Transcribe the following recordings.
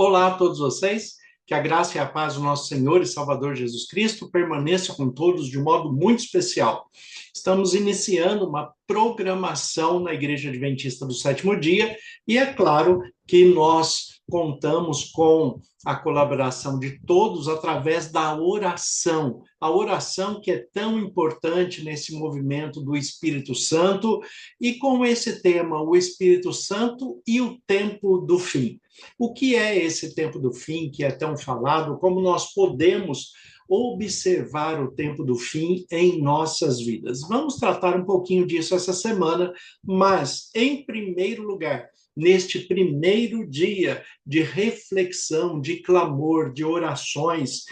Olá a todos vocês, que a graça e a paz do nosso Senhor e Salvador Jesus Cristo permaneça com todos de um modo muito especial. Estamos iniciando uma programação na Igreja Adventista do Sétimo Dia e é claro que nós contamos com a colaboração de todos através da oração. A oração que é tão importante nesse movimento do Espírito Santo e com esse tema, o Espírito Santo e o tempo do fim. O que é esse tempo do fim que é tão falado? Como nós podemos observar o tempo do fim em nossas vidas? Vamos tratar um pouquinho disso essa semana, mas, em primeiro lugar, neste primeiro dia de reflexão, de clamor, de orações,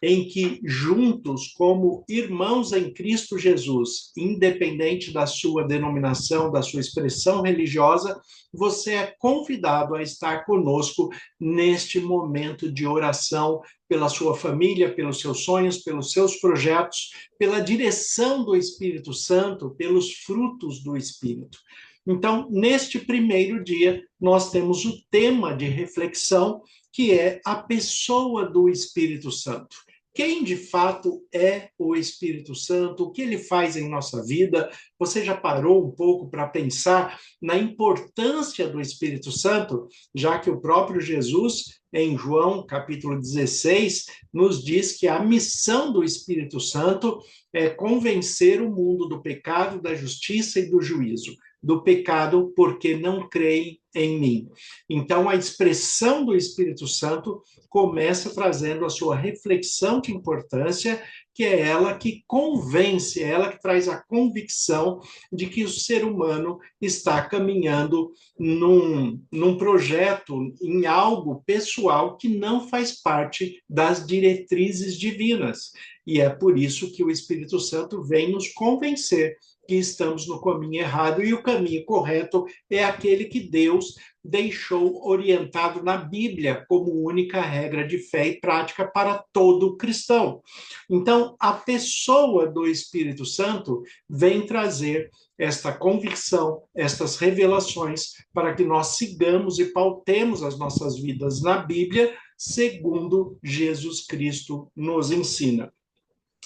em que juntos, como irmãos em Cristo Jesus, independente da sua denominação, da sua expressão religiosa, você é convidado a estar conosco neste momento de oração pela sua família, pelos seus sonhos, pelos seus projetos, pela direção do Espírito Santo, pelos frutos do Espírito. Então, neste primeiro dia, nós temos o tema de reflexão, que é a pessoa do Espírito Santo. Quem de fato é o Espírito Santo? O que ele faz em nossa vida? Você já parou um pouco para pensar na importância do Espírito Santo, já que o próprio Jesus, em João capítulo 16, nos diz que a missão do Espírito Santo é convencer o mundo do pecado, da justiça e do juízo. Do pecado porque não creem em mim. Então, a expressão do Espírito Santo começa trazendo a sua reflexão de importância, que é ela que convence, é ela que traz a convicção de que o ser humano está caminhando num projeto, em algo pessoal que não faz parte das diretrizes divinas. E é por isso que o Espírito Santo vem nos convencer que estamos no caminho errado, e o caminho correto é aquele que Deus deixou orientado na Bíblia como única regra de fé e prática para todo cristão. Então, a pessoa do Espírito Santo vem trazer esta convicção, estas revelações, para que nós sigamos e pautemos as nossas vidas na Bíblia, segundo Jesus Cristo nos ensina.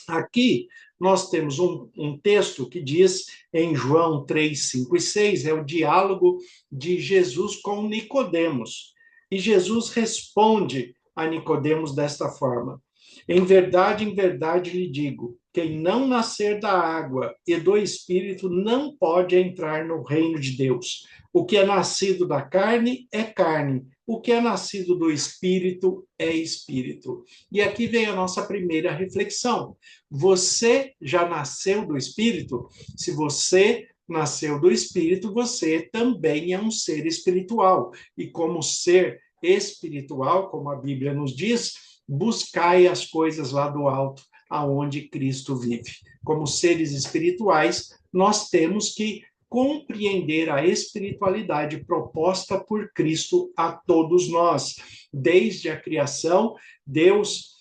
Aqui nós temos um texto que diz em João 3, 5 e 6, é o diálogo de Jesus com Nicodemos. E Jesus responde a Nicodemos desta forma: em verdade lhe digo, quem não nascer da água e do Espírito não pode entrar no reino de Deus. O que é nascido da carne é carne, o que é nascido do Espírito é Espírito. E aqui vem a nossa primeira reflexão. Você já nasceu do Espírito? Se você nasceu do Espírito, você também é um ser espiritual. E como ser espiritual, como a Bíblia nos diz, buscai as coisas lá do alto, aonde Cristo vive. Como seres espirituais, nós temos que compreender a espiritualidade proposta por Cristo a todos nós. Desde a criação, Deus,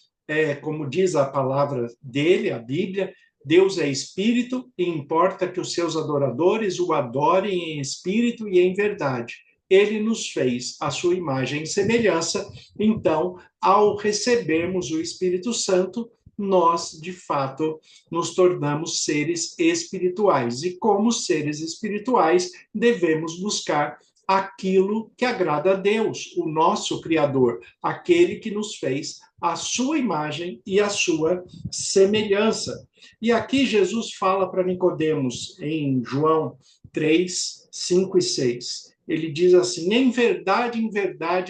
como diz a palavra dele, a Bíblia, Deus é espírito e importa que os seus adoradores o adorem em espírito e em verdade. Ele nos fez a sua imagem e semelhança, então, ao recebermos o Espírito Santo, nós, de fato, nos tornamos seres espirituais. E como seres espirituais, devemos buscar aquilo que agrada a Deus, o nosso Criador, aquele que nos fez a sua imagem e a sua semelhança. E aqui Jesus fala para Nicodemos, em João 3, 5 e 6. Ele diz assim: em verdade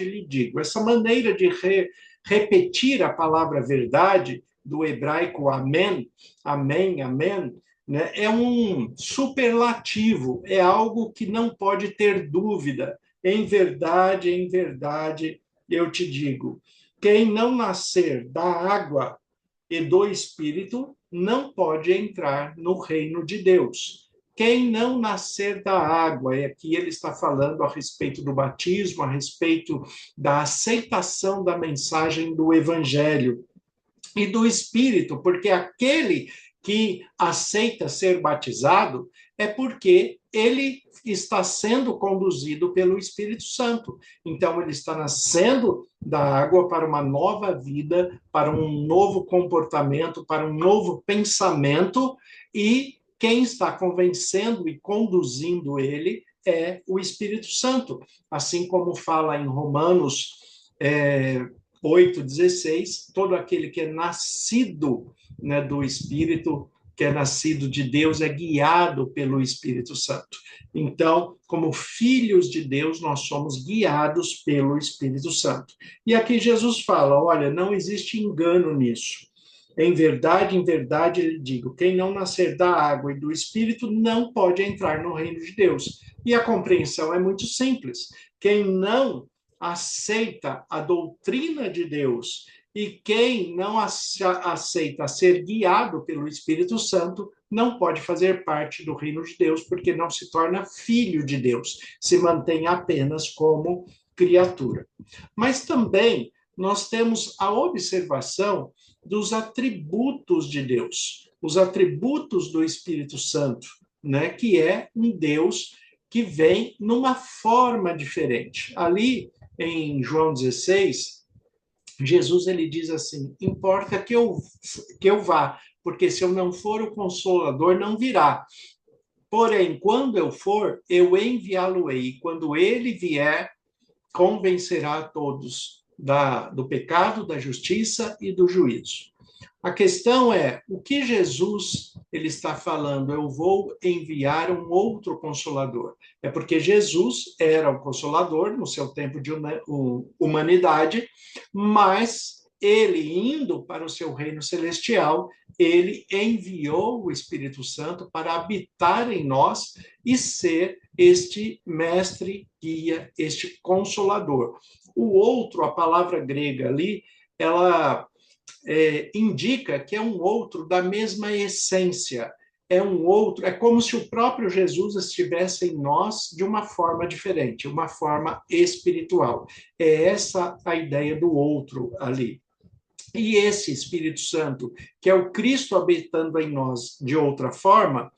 lhe digo. Essa maneira de repetir a palavra verdade, do hebraico amém, amém, amém, né, é um superlativo, é algo que não pode ter dúvida. Em verdade, eu te digo, quem não nascer da água e do Espírito não pode entrar no reino de Deus. Quem não nascer da água, e aqui ele está falando a respeito do batismo, a respeito da aceitação da mensagem do Evangelho, e do Espírito, porque aquele que aceita ser batizado é porque ele está sendo conduzido pelo Espírito Santo. Então, ele está nascendo da água para uma nova vida, para um novo comportamento, para um novo pensamento, e quem está convencendo e conduzindo ele é o Espírito Santo. Assim como fala em Romanos 8,16, todo aquele que é nascido, né, do Espírito, que é nascido de Deus, é guiado pelo Espírito Santo. Então, como filhos de Deus, nós somos guiados pelo Espírito Santo. E aqui Jesus fala, olha, não existe engano nisso. Em verdade, ele digo, quem não nascer da água e do Espírito não pode entrar no reino de Deus. E a compreensão é muito simples. Quem não aceita a doutrina de Deus e quem não aceita ser guiado pelo Espírito Santo não pode fazer parte do reino de Deus, porque não se torna filho de Deus, se mantém apenas como criatura. Mas também nós temos a observação dos atributos de Deus, os atributos do Espírito Santo, né, que é um Deus que vem numa forma diferente. Ali em João 16, Jesus ele diz assim: importa que eu vá, porque se eu não for, o Consolador não virá. Porém, quando eu for, eu enviá-lo-ei. E quando ele vier, convencerá a todos do pecado, da justiça e do juízo. A questão é, o que Jesus ele está falando? Eu vou enviar um outro Consolador. É porque Jesus era o Consolador no seu tempo de humanidade, mas ele indo para o seu reino celestial, ele enviou o Espírito Santo para habitar em nós e ser este mestre, guia, este Consolador. O outro, a palavra grega ali, ela indica que é um outro da mesma essência, é um outro, é como se o próprio Jesus estivesse em nós de uma forma diferente, uma forma espiritual. É essa a ideia do outro ali. E esse Espírito Santo, que é o Cristo habitando em nós de outra forma,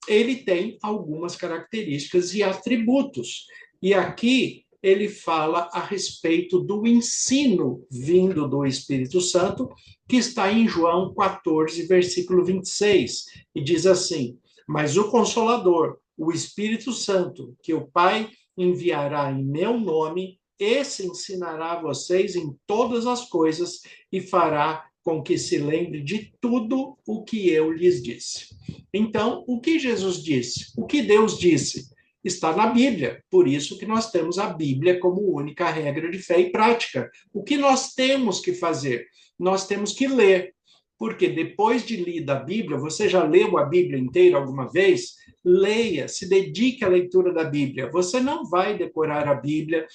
ele tem algumas características e atributos. E aqui ele fala a respeito do ensino vindo do Espírito Santo, que está em João 14, versículo 26, e diz assim: mas o Consolador, o Espírito Santo, que o Pai enviará em meu nome, esse ensinará a vocês em todas as coisas e fará com que se lembre de tudo o que eu lhes disse. Então, o que Jesus disse? O que Deus disse? Está na Bíblia. Por isso que nós temos a Bíblia como única regra de fé e prática. O que nós temos que fazer? Nós temos que ler. Porque depois de lida a Bíblia, você já leu a Bíblia inteira alguma vez? Leia, se dedique à leitura da Bíblia. Você não vai decorar a Bíblia,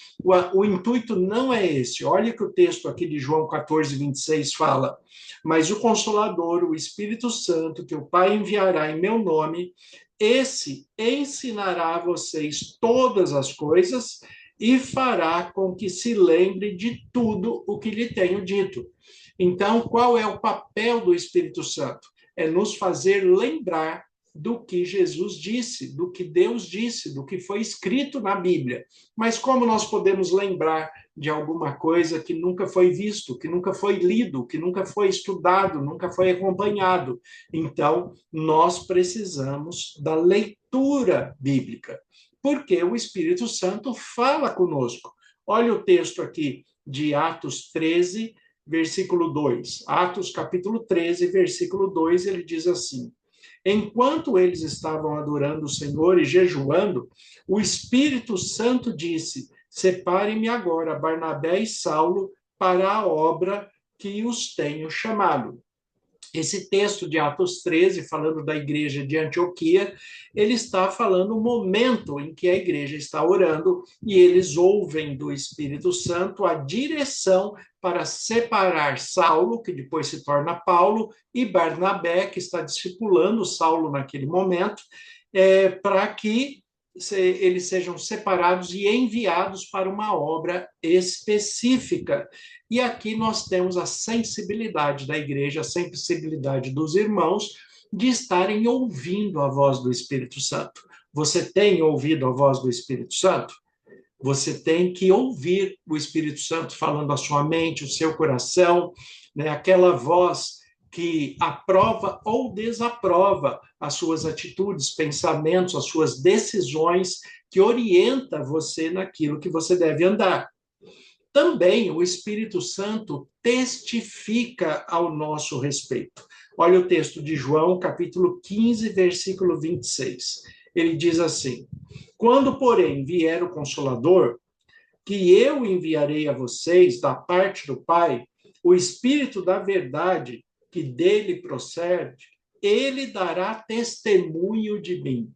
o intuito não é esse. Olha que o texto aqui de João 14, 26 fala: mas o Consolador, o Espírito Santo, que o Pai enviará em meu nome, esse ensinará a vocês todas as coisas e fará com que se lembre de tudo o que lhe tenho dito. Então, qual é o papel do Espírito Santo? É nos fazer lembrar do que Jesus disse, do que Deus disse, do que foi escrito na Bíblia. Mas como nós podemos lembrar de alguma coisa que nunca foi visto, que nunca foi lido, que nunca foi estudado, nunca foi acompanhado? Então, nós precisamos da leitura bíblica, porque o Espírito Santo fala conosco. Olha o texto aqui de Atos 13, versículo 2. Atos capítulo 13, versículo 2, ele diz assim: enquanto eles estavam adorando o Senhor e jejuando, o Espírito Santo disse: separem-me agora Barnabé e Saulo para a obra que os tenho chamado. Esse texto de Atos 13, falando da igreja de Antioquia, ele está falando o momento em que a igreja está orando e eles ouvem do Espírito Santo a direção para separar Saulo, que depois se torna Paulo, e Barnabé, que está discipulando Saulo naquele momento, para que eles sejam separados e enviados para uma obra específica. E aqui nós temos a sensibilidade da igreja, a sensibilidade dos irmãos de estarem ouvindo a voz do Espírito Santo. Você tem ouvido a voz do Espírito Santo? Você tem que ouvir o Espírito Santo falando a sua mente, o seu coração, né? Aquela voz que aprova ou desaprova as suas atitudes, pensamentos, as suas decisões, que orienta você naquilo que você deve andar. Também o Espírito Santo testifica ao nosso respeito. Olha o texto de João, capítulo 15, versículo 26. Ele diz assim: quando, porém, vier o Consolador, que eu enviarei a vocês da parte do Pai, o Espírito da verdade, que dele procede, ele dará testemunho de mim.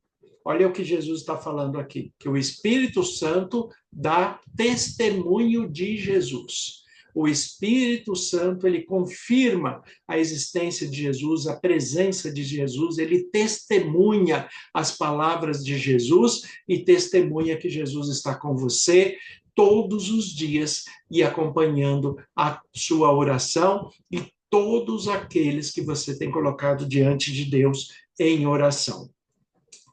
Olha o que Jesus está falando aqui, que o Espírito Santo dá testemunho de Jesus. O Espírito Santo, ele confirma a existência de Jesus, a presença de Jesus, ele testemunha as palavras de Jesus e testemunha que Jesus está com você todos os dias e acompanhando a sua oração e todos aqueles que você tem colocado diante de Deus em oração.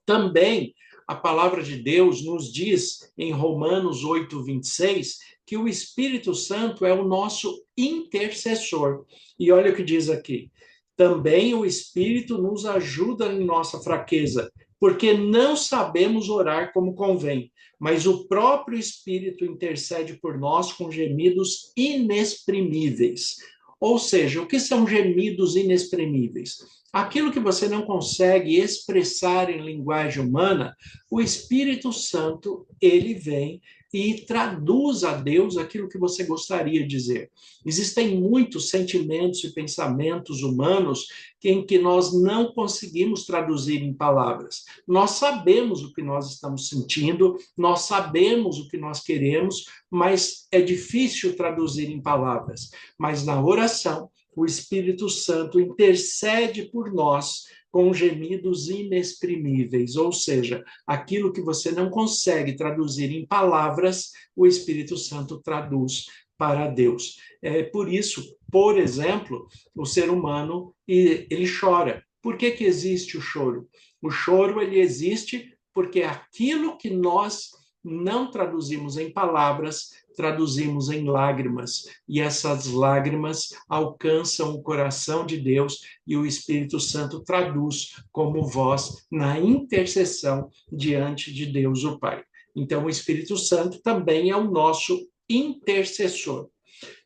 Também a palavra de Deus nos diz em Romanos 8, 26, que o Espírito Santo é o nosso intercessor. E olha o que diz aqui: também o Espírito nos ajuda em nossa fraqueza, porque não sabemos orar como convém, mas o próprio Espírito intercede por nós com gemidos inexprimíveis. Ou seja, o que são gemidos inexprimíveis? Aquilo que você não consegue expressar em linguagem humana, o Espírito Santo, ele vem e traduz a Deus aquilo que você gostaria de dizer. Existem muitos sentimentos e pensamentos humanos em que nós não conseguimos traduzir em palavras. Nós sabemos o que nós estamos sentindo, nós sabemos o que nós queremos, mas é difícil traduzir em palavras. Mas na oração, o Espírito Santo intercede por nós com gemidos inexprimíveis, ou seja, aquilo que você não consegue traduzir em palavras, o Espírito Santo traduz para Deus. É por isso, por exemplo, o ser humano, ele chora. Por que que existe o choro? O choro, ele existe porque aquilo que nós não traduzimos em palavras, traduzimos em lágrimas, e essas lágrimas alcançam o coração de Deus e o Espírito Santo traduz como voz na intercessão diante de Deus o Pai. Então, o Espírito Santo também é o nosso intercessor.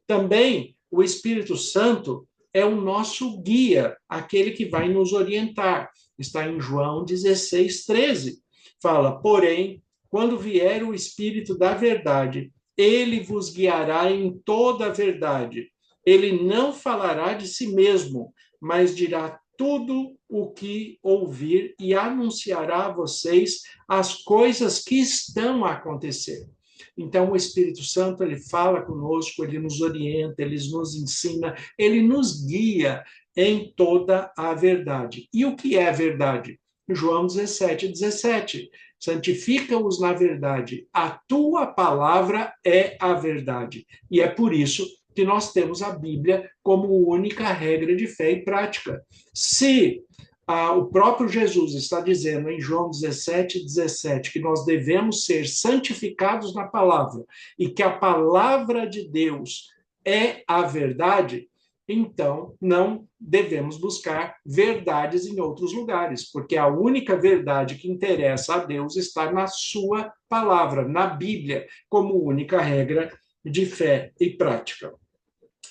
Também, o Espírito Santo é o nosso guia, aquele que vai nos orientar. Está em João 16, 13. Fala, porém, quando vier o Espírito da verdade, ele vos guiará em toda a verdade. Ele não falará de si mesmo, mas dirá tudo o que ouvir e anunciará a vocês as coisas que estão a acontecer. Então, o Espírito Santo, ele fala conosco, ele nos orienta, ele nos ensina, ele nos guia em toda a verdade. E o que é a verdade? João 17, 17. Santifica-os na verdade. A tua palavra é a verdade. E é por isso que nós temos a Bíblia como única regra de fé e prática. Se o próprio Jesus está dizendo em João 17, 17, que nós devemos ser santificados na palavra e que a palavra de Deus é a verdade, então não devemos buscar verdades em outros lugares, porque a única verdade que interessa a Deus está na sua palavra, na Bíblia, como única regra de fé e prática.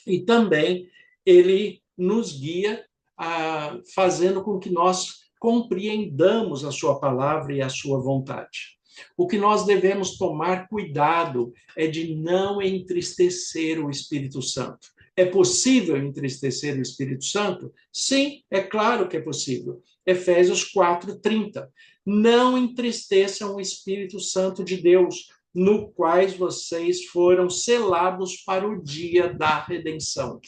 E também ele nos guia fazendo com que nós compreendamos a sua palavra e a sua vontade. O que nós devemos tomar cuidado é de não entristecer o Espírito Santo. É possível entristecer o Espírito Santo? Sim, é claro que é possível. Efésios 4:30. Não entristeçam o Espírito Santo de Deus, no quais vocês foram selados para o dia da redenção.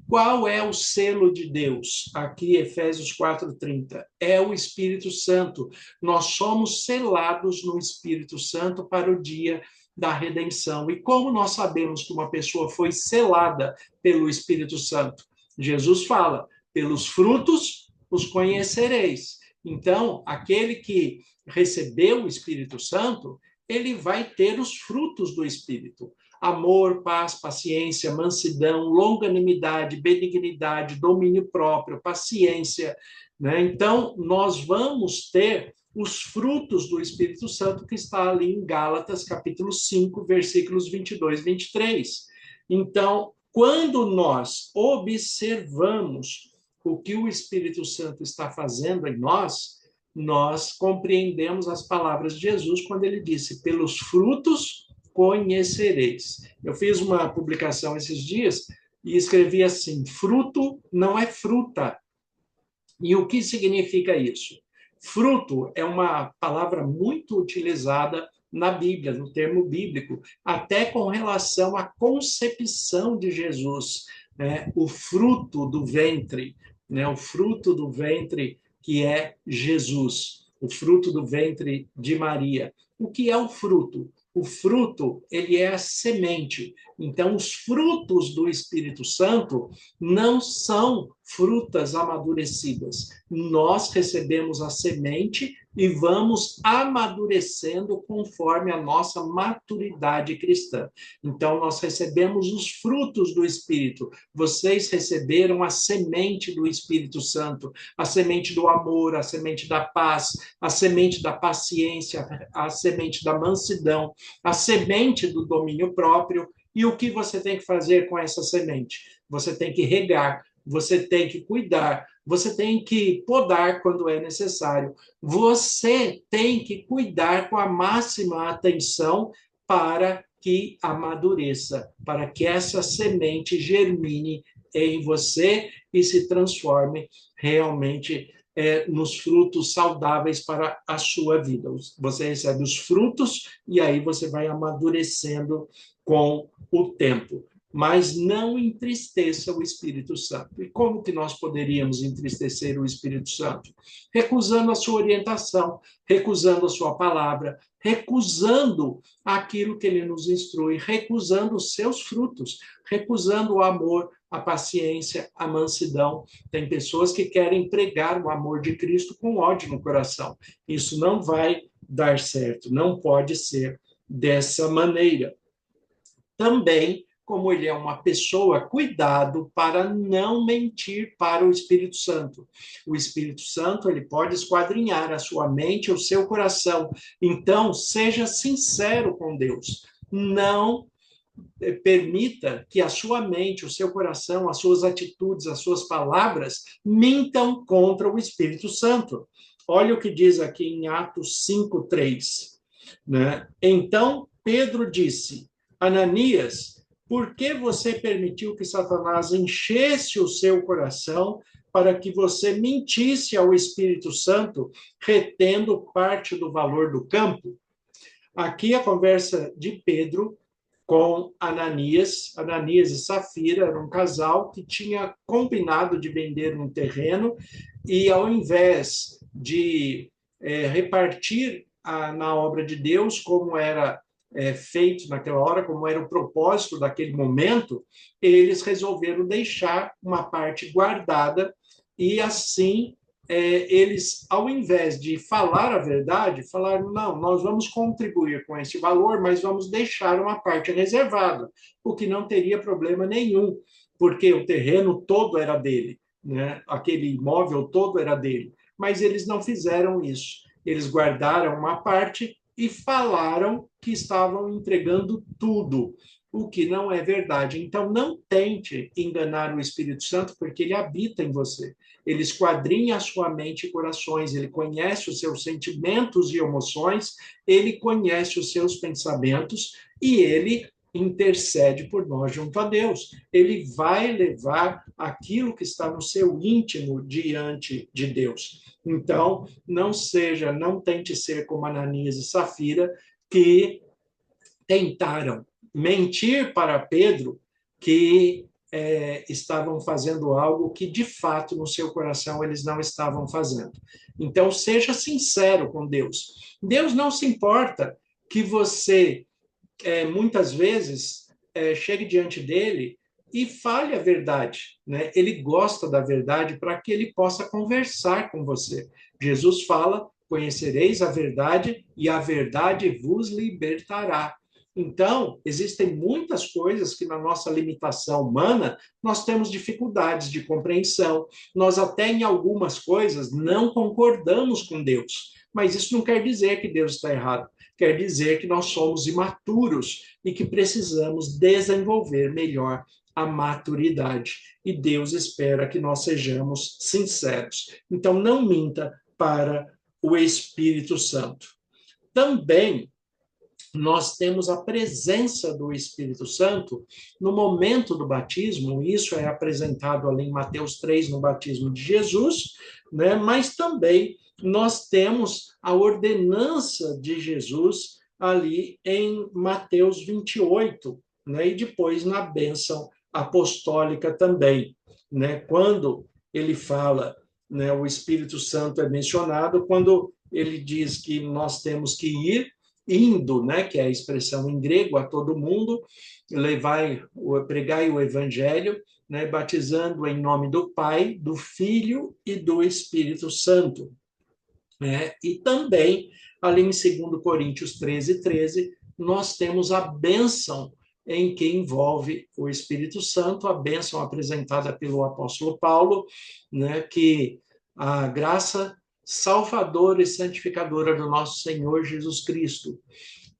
Qual é o selo de Deus? Aqui, Efésios 4:30. É o Espírito Santo. Nós somos selados no Espírito Santo para o dia da redenção. E como nós sabemos que uma pessoa foi selada pelo Espírito Santo? Jesus fala, pelos frutos os conhecereis. Então, aquele que recebeu o Espírito Santo, ele vai ter os frutos do Espírito. Amor, paz, paciência, mansidão, longanimidade, benignidade, domínio próprio, paciência, né? Então, nós vamos ter os frutos do Espírito Santo que está ali em Gálatas, capítulo 5, versículos 22 e 23. Então, quando nós observamos o que o Espírito Santo está fazendo em nós, nós compreendemos as palavras de Jesus quando ele disse: pelos frutos conhecereis. Eu fiz uma publicação esses dias e escrevi assim: fruto não é fruta. E o que significa isso? Fruto é uma palavra muito utilizada na Bíblia, no termo bíblico, até com relação à concepção de Jesus, né? O fruto do ventre, né? O fruto do ventre que é Jesus, o fruto do ventre de Maria. O que é o fruto? O fruto, ele é a semente. Então, os frutos do Espírito Santo não são frutas amadurecidas. Nós recebemos a semente e vamos amadurecendo conforme a nossa maturidade cristã. Então, nós recebemos os frutos do Espírito. Vocês receberam a semente do Espírito Santo, a semente do amor, a semente da paz, a semente da paciência, a semente da mansidão, a semente do domínio próprio. E o que você tem que fazer com essa semente? Você tem que regar, você tem que cuidar, você tem que podar quando é necessário. Você tem que cuidar com a máxima atenção para que amadureça, para que essa semente germine em você e se transforme realmente nos frutos saudáveis para a sua vida. Você recebe os frutos e aí você vai amadurecendo com o tempo. Mas não entristeça o Espírito Santo. E como que nós poderíamos entristecer o Espírito Santo? Recusando a sua orientação, recusando a sua palavra, recusando aquilo que ele nos instrui, recusando os seus frutos, recusando o amor, a paciência, a mansidão. Tem pessoas que querem pregar o amor de Cristo com ódio no coração. Isso não vai dar certo, não pode ser dessa maneira. Também, como ele é uma pessoa, cuidado para não mentir para o Espírito Santo. O Espírito Santo, ele pode esquadrinhar a sua mente, o seu coração. Então, seja sincero com Deus. Não permita que a sua mente, o seu coração, as suas atitudes, as suas palavras mintam contra o Espírito Santo. Olha o que diz aqui em Atos 5:3, né? Então Pedro disse: Ananias, por que você permitiu que Satanás enchesse o seu coração para que você mentisse ao Espírito Santo, retendo parte do valor do campo? Aqui a conversa de Pedro com Ananias. Ananias e Safira eram um casal que tinha combinado de vender um terreno e, ao invés de repartir na obra de Deus, como era feito naquela hora, como era o propósito daquele momento, eles resolveram deixar uma parte guardada e, assim, eles, ao invés de falar a verdade, falaram: não, nós vamos contribuir com esse valor, mas vamos deixar uma parte reservada, o que não teria problema nenhum, porque o terreno todo era dele, né? Aquele imóvel todo era dele. Mas eles não fizeram isso. Eles guardaram uma parte e falaram que estavam entregando tudo, o que não é verdade. Então, não tente enganar o Espírito Santo, porque ele habita em você. Ele esquadrinha a sua mente e corações, ele conhece os seus sentimentos e emoções, ele conhece os seus pensamentos e ele intercede por nós junto a Deus. Ele vai levar aquilo que está no seu íntimo diante de Deus. Então, não tente ser como Ananias e Safira, que tentaram mentir para Pedro que estavam fazendo algo que, de fato, no seu coração eles não estavam fazendo. Então, seja sincero com Deus. Deus não se importa que você, muitas vezes, chegue diante dele e fale a verdade, né? Ele gosta da verdade para que ele possa conversar com você. Jesus fala conhecereis a verdade e a verdade vos libertará. Então, existem muitas coisas que na nossa limitação humana nós temos dificuldades de compreensão. Nós até em algumas coisas não concordamos com Deus, mas isso não quer dizer que Deus está errado. Quer dizer que nós somos imaturos e que precisamos desenvolver melhor a maturidade. E Deus espera que nós sejamos sinceros. Então, não minta para o Espírito Santo. Também nós temos a presença do Espírito Santo no momento do batismo, isso é apresentado ali em Mateus 3, no batismo de Jesus, né? Mas também nós temos a ordenança de Jesus ali em Mateus 28, né? E depois na bênção apostólica também, né? Quando ele fala, né, o Espírito Santo é mencionado, quando ele diz que nós temos que ir indo, né, que é a expressão em grego, a todo mundo, pregai o evangelho, né, batizando em nome do Pai, do Filho e do Espírito Santo. Né? E também, ali em 2 Coríntios 13, nós temos a bênção em que envolve o Espírito Santo, a bênção apresentada pelo apóstolo Paulo, né, que a graça salvadora e santificadora do nosso Senhor Jesus Cristo,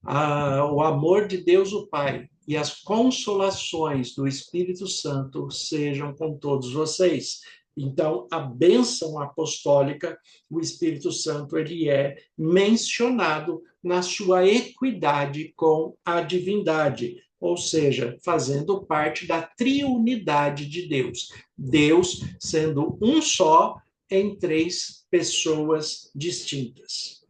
o amor de Deus o Pai e as consolações do Espírito Santo sejam com todos vocês. Então, a bênção apostólica, o Espírito Santo, ele é mencionado na sua equidade com a divindade, ou seja, fazendo parte da triunidade de Deus. Deus sendo um só em três pessoas distintas.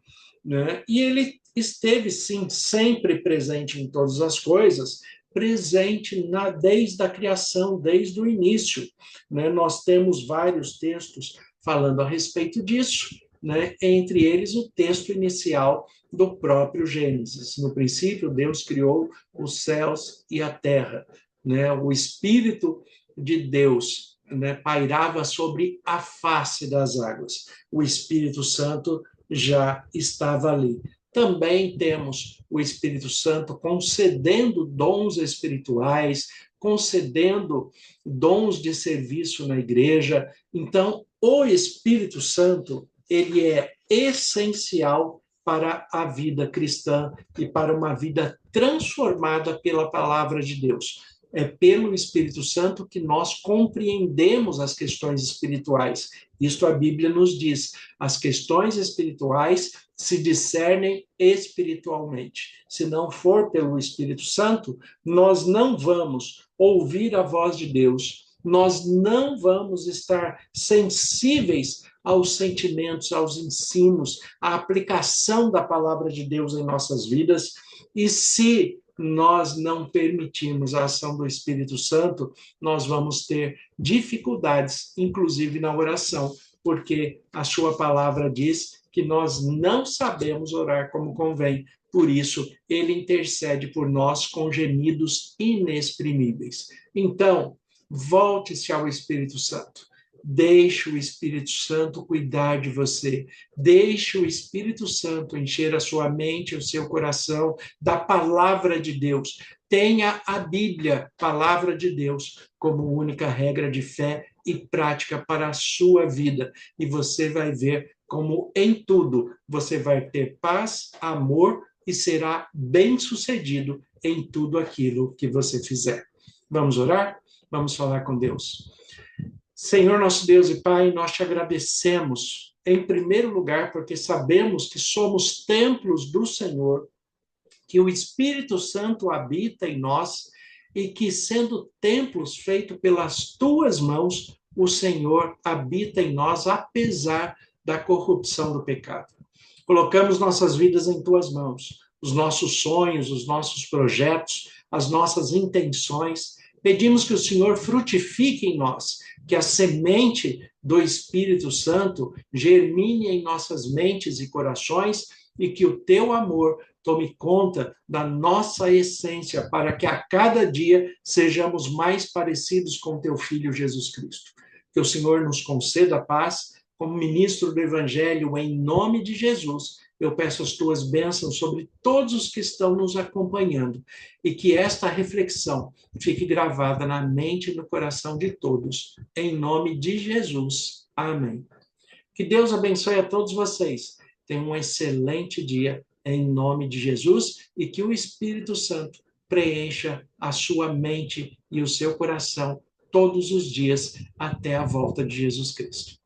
Né? E ele esteve, sim, sempre presente em todas as coisas, presente desde a criação, desde o início. Né? Nós temos vários textos falando a respeito disso, né? Entre eles o texto inicial do próprio Gênesis. No princípio, Deus criou os céus e a terra. Né? O Espírito de Deus, né, pairava sobre a face das águas. O Espírito Santo já estava ali. Também temos o Espírito Santo concedendo dons espirituais, concedendo dons de serviço na igreja. Então, o Espírito Santo, ele é essencial para a vida cristã e para uma vida transformada pela palavra de Deus. É pelo Espírito Santo que nós compreendemos as questões espirituais. Isto a Bíblia nos diz. As questões espirituais se discernem espiritualmente. Se não for pelo Espírito Santo, nós não vamos ouvir a voz de Deus, nós não vamos estar sensíveis aos sentimentos, aos ensinos, à aplicação da palavra de Deus em nossas vidas. E se nós não permitirmos a ação do Espírito Santo, nós vamos ter dificuldades, inclusive na oração, porque a sua palavra diz que nós não sabemos orar como convém. Por isso, ele intercede por nós com gemidos inexprimíveis. Então, volte-se ao Espírito Santo. Deixe o Espírito Santo cuidar de você. Deixe o Espírito Santo encher a sua mente, o seu coração da palavra de Deus. Tenha a Bíblia, palavra de Deus, como única regra de fé e prática para a sua vida. E você vai ver como em tudo você vai ter paz, amor e será bem-sucedido em tudo aquilo que você fizer. Vamos orar? Vamos falar com Deus. Senhor, nosso Deus e Pai, nós te agradecemos, em primeiro lugar, porque sabemos que somos templos do Senhor, que o Espírito Santo habita em nós e que, sendo templos feitos pelas tuas mãos, o Senhor habita em nós, apesar da corrupção do pecado. Colocamos nossas vidas em tuas mãos, os nossos sonhos, os nossos projetos, as nossas intenções. Pedimos que o Senhor frutifique em nós, que a semente do Espírito Santo germine em nossas mentes e corações e que o teu amor tome conta da nossa essência para que a cada dia sejamos mais parecidos com teu Filho Jesus Cristo. Que o Senhor nos conceda paz, como ministro do Evangelho, em nome de Jesus, eu peço as tuas bênçãos sobre todos os que estão nos acompanhando e que esta reflexão fique gravada na mente e no coração de todos. Em nome de Jesus. Amém. Que Deus abençoe a todos vocês. Tenham um excelente dia em nome de Jesus e que o Espírito Santo preencha a sua mente e o seu coração todos os dias até a volta de Jesus Cristo.